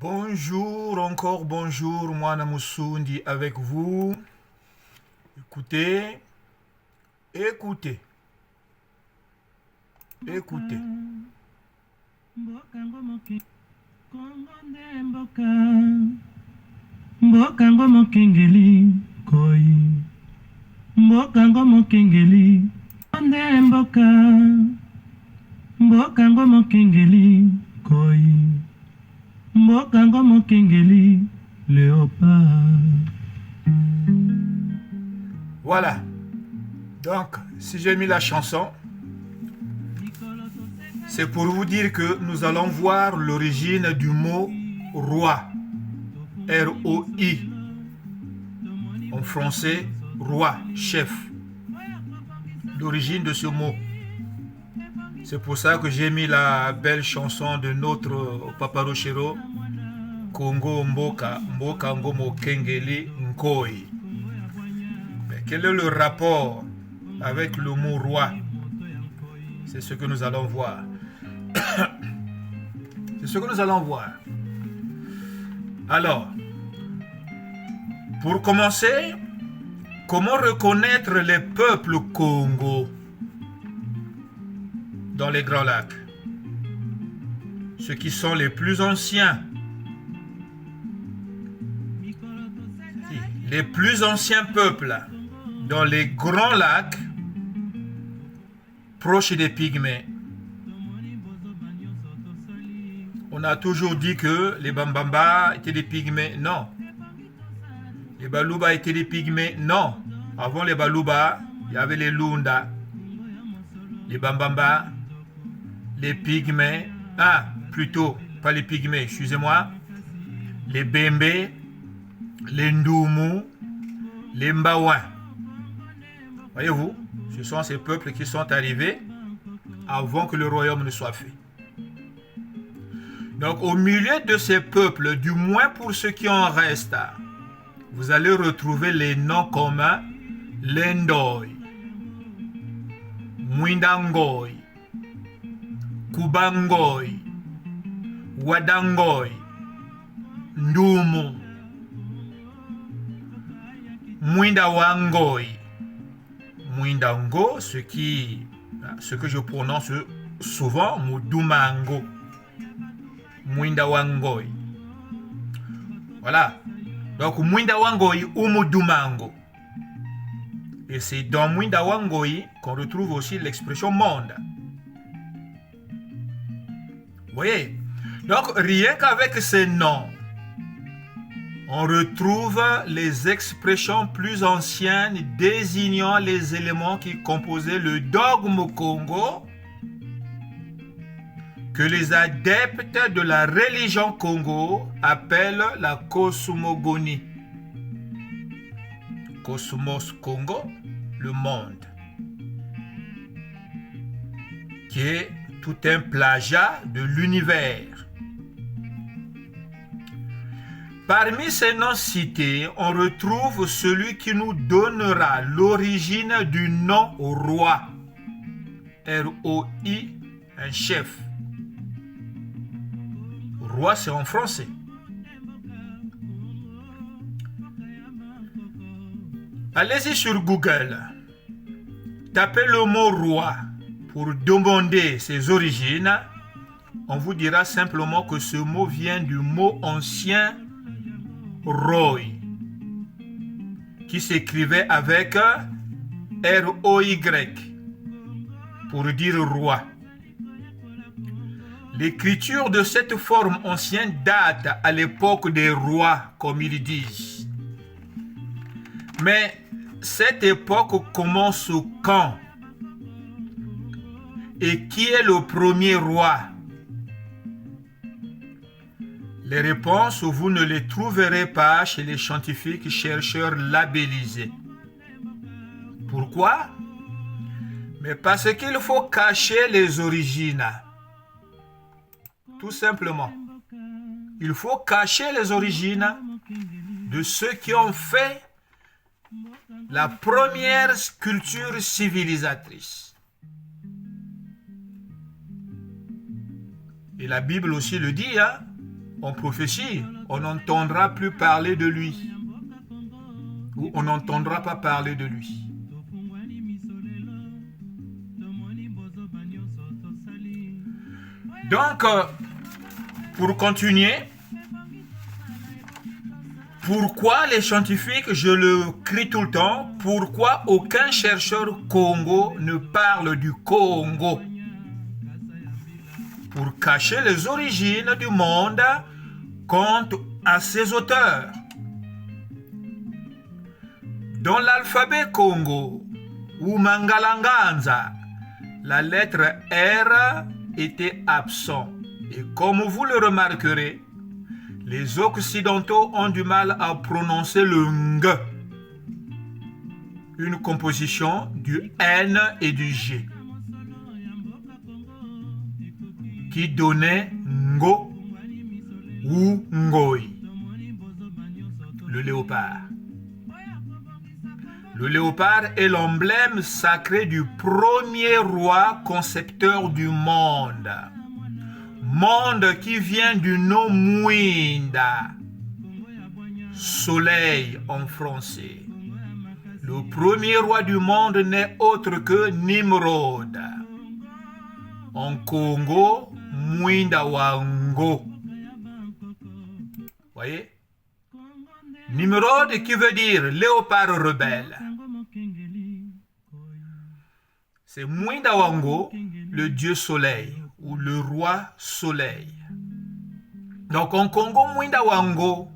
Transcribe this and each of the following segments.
Bonjour, encore bonjour, moi Namusundi avec vous. Écoutez, écoutez, écoutez. Mbokango mokengeli koi mbokango mokengeli onde mbokango mokengeli koi mbokango mokengeli léopard. Voilà. Donc, si j'ai mis la chanson, c'est pour vous dire que nous allons voir l'origine du mot roi. R-O-I. En français, roi, chef. L'origine de ce mot. C'est pour ça que j'ai mis la belle chanson de notre Papa Rochero, Congo Mboka, Mboka Ngomo Kengeli Nkoi. Mais quel est le rapport avec le mot roi? C'est ce que nous allons voir. C'est ce que nous allons voir. Alors, pour commencer, comment reconnaître les peuples Congo dans les Grands Lacs? Ceux qui sont les plus anciens. Les plus anciens peuples dans les Grands Lacs, proches des Pygmées. On a toujours dit que les Bambamba étaient des Pygmées. Non. Les Baluba étaient des Pygmées. Non. Avant les Baluba, il y avait les Lunda, les Bambamba, les Pygmées. Ah, plutôt, pas les Pygmées, excusez-moi. Les Bembe, les Ndoumou, les Mbaouin. Voyez-vous, ce sont ces peuples qui sont arrivés avant que le royaume ne soit fait. Donc au milieu de ces peuples, du moins pour ceux qui en restent, vous allez retrouver les noms communs Lendoy, Mwindangoy, Kubangoy, Wadangoy, Ndumu, Mwindawangoy. Mwindango, ce que je prononce souvent, Mudumango. Mwindawangoy. Voilà. Donc, Mwindawangoy ou Mudumango. Et c'est dans Mwindawangoy qu'on retrouve aussi l'expression monde. Vous voyez? Donc, rien qu'avec ces noms, on retrouve les expressions plus anciennes désignant les éléments qui composaient le dogme Congo que les adeptes de la religion Congo appellent la cosmogonie. Cosmos Congo, le monde, qui est tout un plagiat de l'univers. Parmi ces noms cités, on retrouve celui qui nous donnera l'origine du nom roi. R-O-I, un chef. Roi, c'est en français. Allez-y sur Google. Tapez le mot roi pour demander ses origines. On vous dira simplement que ce mot vient du mot ancien Roy, qui s'écrivait avec R-O-Y pour dire roi. L'écriture de cette forme ancienne date à l'époque des rois, comme ils disent. Mais cette époque commence quand? Et qui est le premier roi? Les réponses, vous ne les trouverez pas chez les scientifiques chercheurs labellisés. Pourquoi? Mais parce qu'il faut cacher les origines. Tout simplement. Il faut cacher les origines de ceux qui ont fait la première culture civilisatrice. Et la Bible aussi le dit, hein? en prophétie, on n'entendra plus parler de lui. Ou on n'entendra pas parler de lui. Donc, pour continuer, pourquoi les scientifiques, je le crie tout le temps, pourquoi aucun chercheur Congo ne parle du Congo? Pour cacher les origines du monde quant à ses auteurs. Dans l'alphabet Congo ou Mangalanganza, la lettre R était absente. Et comme vous le remarquerez, les Occidentaux ont du mal à prononcer le ng, une composition du N et du G, qui donnait ngo ou ngoi, le léopard. Le léopard est l'emblème sacré du premier roi concepteur du monde. Monde qui vient du nom Mwinda, soleil en français. Le premier roi du monde n'est autre que Nimrod. En Congo, Mwinda Wango. Voyez? Nimrod qui veut dire léopard rebelle. C'est Mwinda Wango, le dieu soleil ou le roi soleil. Donc en Congo, Mwinda Wango.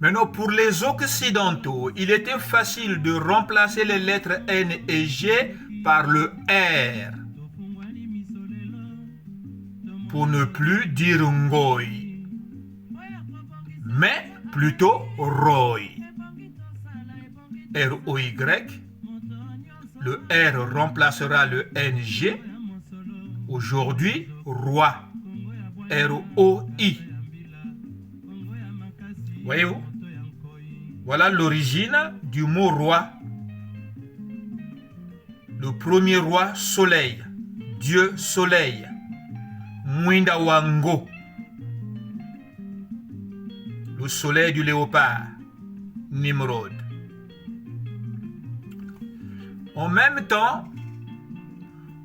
Maintenant, pour les Occidentaux, il était facile de remplacer les lettres N et G par le R pour ne plus dire Ngoi, mais plutôt Roy. R-O-Y. Le R remplacera le NG. Aujourd'hui, roi. R-O-I. Voyez-vous? Voilà l'origine du mot roi. Le premier roi soleil. Dieu soleil. Mwinda Wango. Le soleil du léopard. Nimrod. En même temps,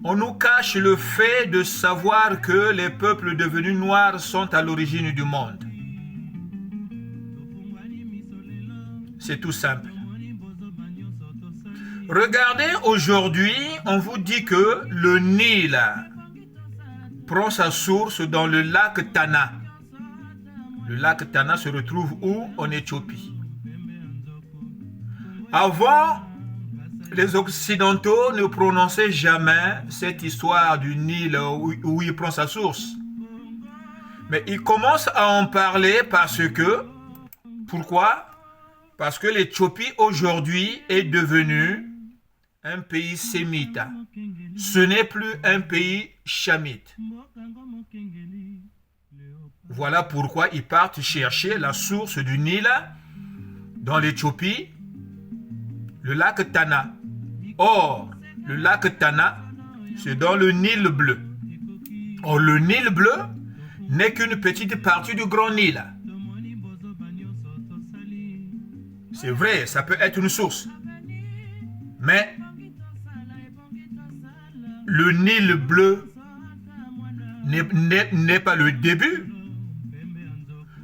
on nous cache le fait de savoir que les peuples devenus noirs sont à l'origine du monde. C'est tout simple. Regardez, aujourd'hui, on vous dit que le Nil prend sa source dans le lac Tana. Le lac Tana se retrouve où? En Éthiopie. Avant, les Occidentaux ne prononçaient jamais cette histoire du Nil où il prend sa source. Mais ils commencent à en parler parce que... Pourquoi? Parce que l'Éthiopie aujourd'hui est devenue un pays sémite. Ce n'est plus un pays chamite. Voilà pourquoi ils partent chercher la source du Nil dans l'Éthiopie, le lac Tana. Or, le lac Tana, c'est dans le Nil bleu. Or, le Nil bleu n'est qu'une petite partie du Grand Nil. C'est vrai, ça peut être une source. Mais le Nil bleu n'est pas le début.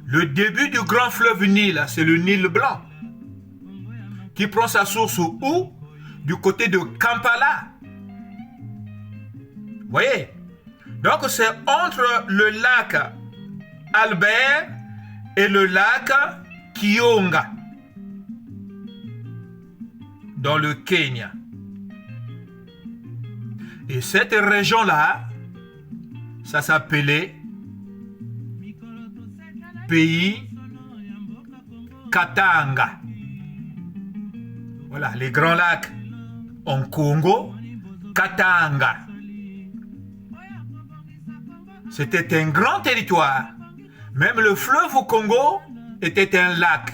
Le début du grand fleuve Nil, c'est le Nil blanc, qui prend sa source où? Du côté de Kampala. Vous voyez? Donc c'est entre le lac Albert et le lac Kionga, dans le Kenya. Et cette région-là, ça s'appelait pays Katanga. Voilà, les grands lacs en Congo, Katanga. C'était un grand territoire. Même le fleuve au Congo était un lac.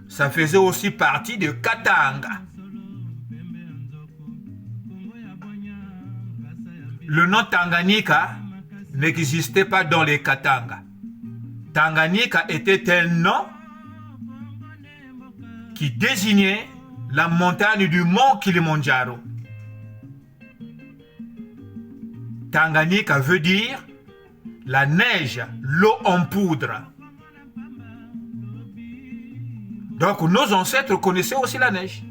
Ça faisait aussi partie de Katanga. Le nom Tanganyika n'existait pas dans les Katanga. Tanganyika était un nom qui désignait la montagne du mont Kilimandjaro. Tanganyika veut dire la neige, l'eau en poudre. Donc nos ancêtres connaissaient aussi la neige.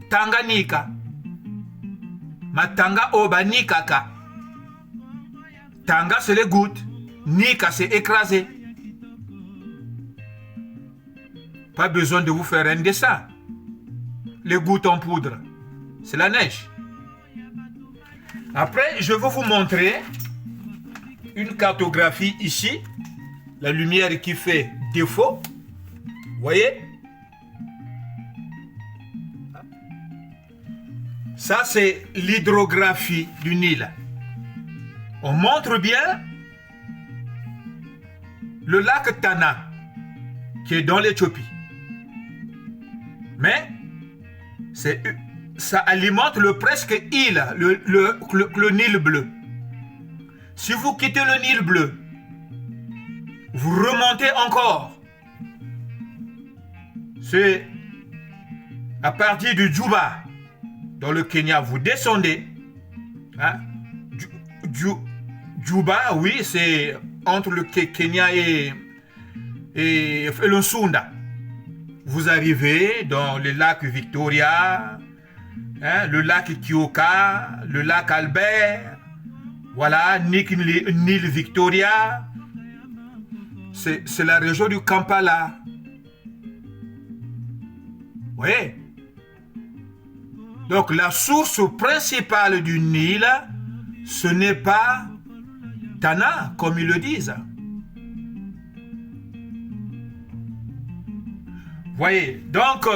Tanganyika. Matanga oba nikaka. Tanga c'est les gouttes. Nika c'est écrasé. Pas besoin de vous faire un dessin. Les gouttes en poudre, c'est la neige. Après, je vais vous montrer une cartographie ici. La lumière qui fait défaut. Vous voyez? Ça, c'est l'hydrographie du Nil. On montre bien le lac Tana, qui est dans l'Éthiopie. Mais ça alimente le presque île, le Nil bleu. Si vous quittez le Nil bleu, vous remontez encore. C'est à partir du Djouba, dans le Kenya, vous descendez. Hein? Djouba, oui, c'est entre le Kenya et le Sunda. Vous arrivez dans le lac Victoria, hein, le lac Kyoka, le lac Albert, voilà, Nil Victoria. C'est la région du Kampala. Oui. Donc la source principale du Nil, ce n'est pas Tana, comme ils le disent. Voyez, donc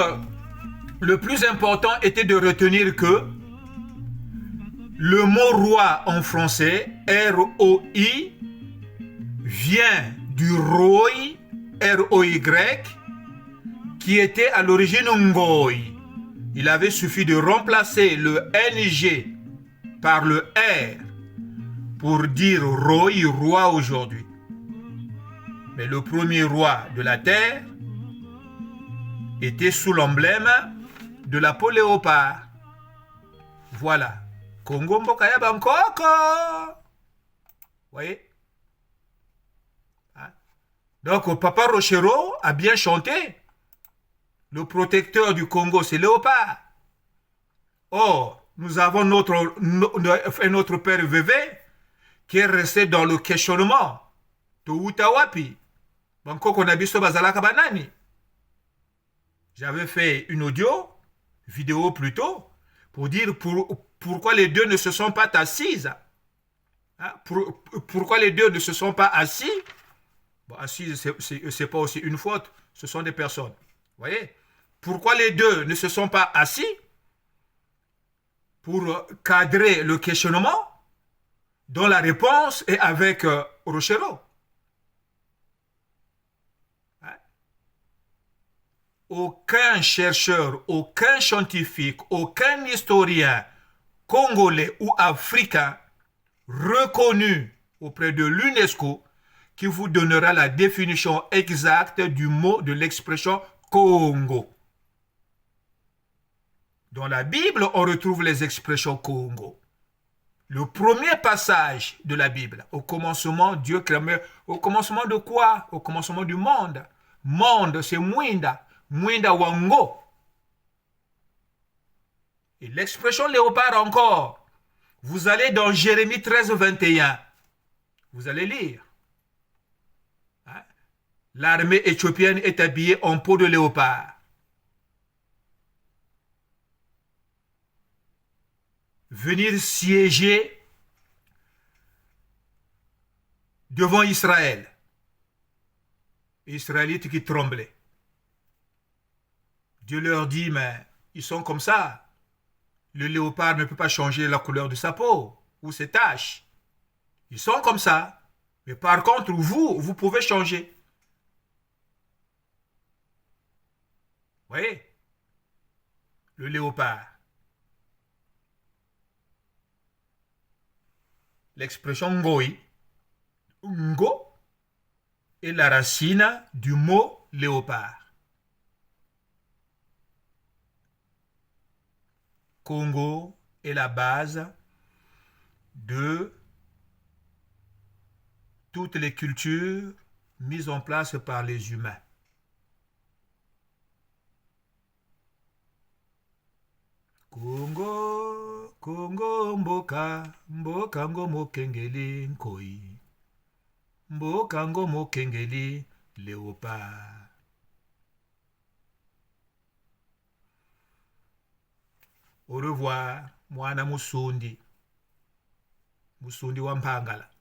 le plus important était de retenir que le mot roi en français, R-O-I, vient du roi, R-O-Y, qui était à l'origine Ngoï. Il avait suffi de remplacer le NG par le R pour dire roi, roi aujourd'hui. Mais le premier roi de la terre était sous l'emblème de la peau léopard. Voilà. Congo Mbokaya Bangkoko. Voyez? Hein? Donc, Papa Rochero a bien chanté. Le protecteur du Congo, c'est léopard. Or, nous avons notre père Vévé qui est resté dans le questionnement. Toutawapi. Bangkoko Nabiso Bazalaka Banani. J'avais fait une vidéo plus tôt, pour dire pourquoi les deux ne se sont pas assis. Hein? Pourquoi les deux ne se sont pas assis? Bon, assis, c'est pas aussi une faute, ce sont des personnes. Vous voyez? Pourquoi les deux ne se sont pas assis pour cadrer le questionnement dont la réponse est avec Rochero? Aucun chercheur, aucun scientifique, aucun historien congolais ou africain reconnu auprès de l'UNESCO qui vous donnera la définition exacte du mot, de l'expression Congo. Dans la Bible, on retrouve les expressions Congo. Le premier passage de la Bible, au commencement, Dieu créa. Au commencement de quoi? Au commencement du monde. Monde, c'est Mwinda. Mwinda Wango. Et l'expression léopard encore. Vous allez dans Jérémie 13, 21. Vous allez lire. Hein? L'armée éthiopienne est habillée en peau de léopard. Venir siéger devant Israël. Israélites qui tremblaient. Dieu leur dit, mais ils sont comme ça. Le léopard ne peut pas changer la couleur de sa peau ou ses taches. Ils sont comme ça. Mais par contre, vous pouvez changer. Vous voyez? Le léopard. L'expression ngoi. Ngo, est la racine du mot léopard. Congo est la base de toutes les cultures mises en place par les humains. Congo, Congo, mboka, mboka ngo mokengeli nkoi. Mboka ngo mokengeli léopard. Au revoir, mwana musundi. Musundi wa Mpangala.